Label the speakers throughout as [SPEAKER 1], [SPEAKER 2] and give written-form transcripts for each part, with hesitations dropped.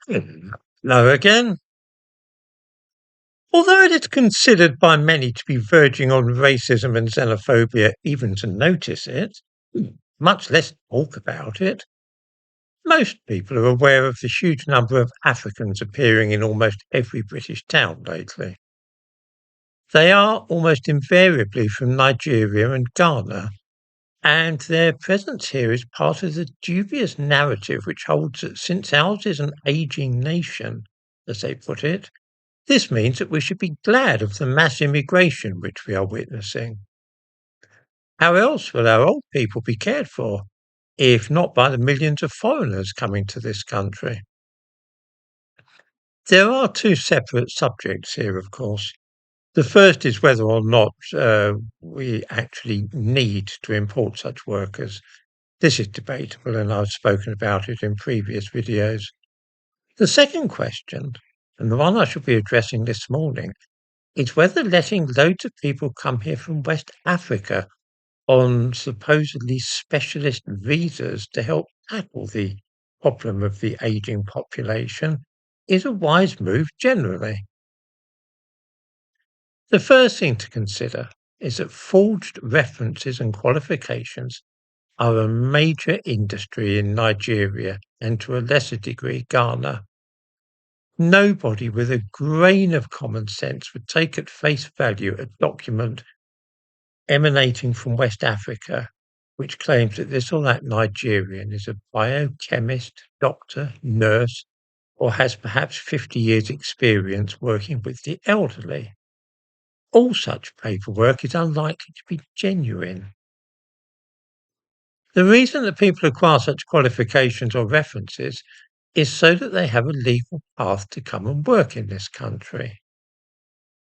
[SPEAKER 1] Hello again. Although it is considered by many to be verging on racism and xenophobia even to notice it, much less talk about it, most people are aware of the huge number of Africans appearing in almost every British town lately. They are almost invariably from Nigeria and Ghana, and their presence here is part of the dubious narrative which holds that since ours is an ageing nation, as they put it, this means that we should be glad of the mass immigration which we are witnessing. How else will our old people be cared for, if not by the millions of foreigners coming to this country? There are two separate subjects here, of course. The first is whether or not we actually need to import such workers. This is debatable, and I've spoken about it in previous videos. The second question, and the one I shall be addressing this morning, is whether letting loads of people come here from West Africa on supposedly specialist visas to help tackle the problem of the aging population is a wise move generally. The first thing to consider is that forged references and qualifications are a major industry in Nigeria and to a lesser degree Ghana. Nobody with a grain of common sense would take at face value a document emanating from West Africa, which claims that this or that Nigerian is a biochemist, doctor, nurse, or has perhaps 50 years' experience working with the elderly. All such paperwork is unlikely to be genuine. The reason that people acquire such qualifications or references is so that they have a legal path to come and work in this country.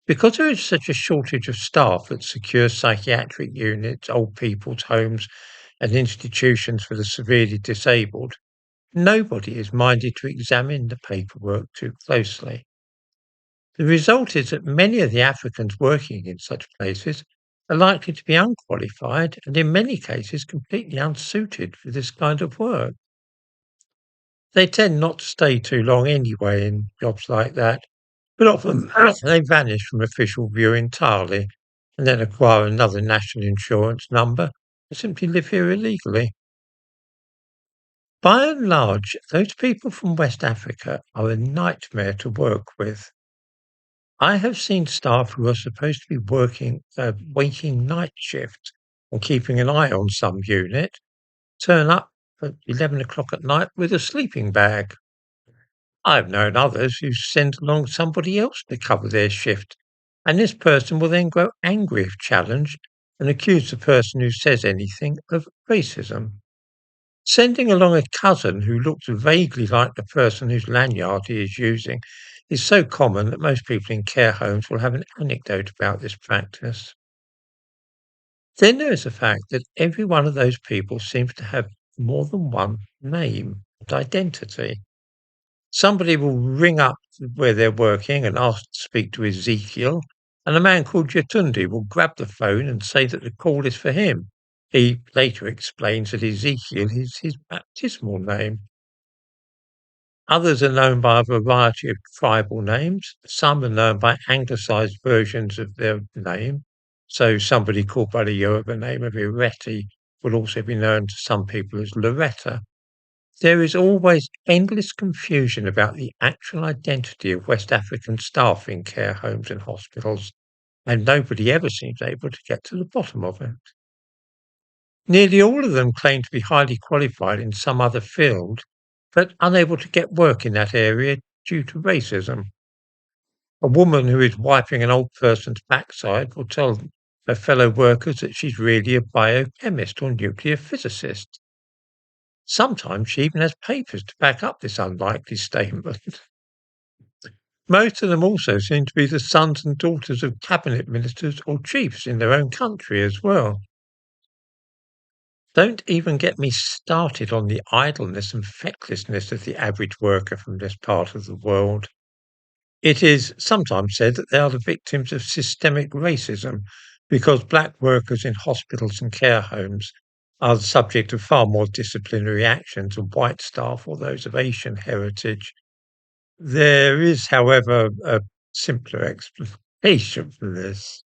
[SPEAKER 1] Because there is such a shortage of staff at secure psychiatric units, old people's homes, and institutions for the severely disabled, nobody is minded to examine the paperwork too closely. The result is that many of the Africans working in such places are likely to be unqualified and, in many cases, completely unsuited for this kind of work. They tend not to stay too long anyway in jobs like that, but often they vanish from official view entirely and then acquire another national insurance number and simply live here illegally. By and large, those people from West Africa are a nightmare to work with. I have seen staff who are supposed to be working a waking night shift and keeping an eye on some unit turn up at 11 o'clock at night with a sleeping bag. I've known others who send along somebody else to cover their shift, and this person will then grow angry if challenged and accuse the person who says anything of racism. Sending along a cousin who looks vaguely like the person whose lanyard he is using is so common that most people in care homes will have an anecdote about this practice. Then there is the fact that every one of those people seems to have more than one name and identity. Somebody will ring up where they're working and ask to speak to Ezekiel, and a man called Yetunde will grab the phone and say that the call is for him. He later explains that Ezekiel is his baptismal name. Others are known by a variety of tribal names. Some are known by anglicised versions of their name. So somebody called by the Yoruba name of Ireti will also be known to some people as Loretta. There is always endless confusion about the actual identity of West African staff in care homes and hospitals, and nobody ever seems able to get to the bottom of it. Nearly all of them claim to be highly qualified in some other field, but unable to get work in that area due to racism. A woman who is wiping an old person's backside will tell her fellow workers that she's really a biochemist or nuclear physicist. Sometimes she even has papers to back up this unlikely statement. Most of them also seem to be the sons and daughters of cabinet ministers or chiefs in their own country as well. Don't even get me started on the idleness and fecklessness of the average worker from this part of the world. It is sometimes said that they are the victims of systemic racism because black workers in hospitals and care homes are the subject of far more disciplinary actions than white staff or those of Asian heritage. There is, however, a simpler explanation for this.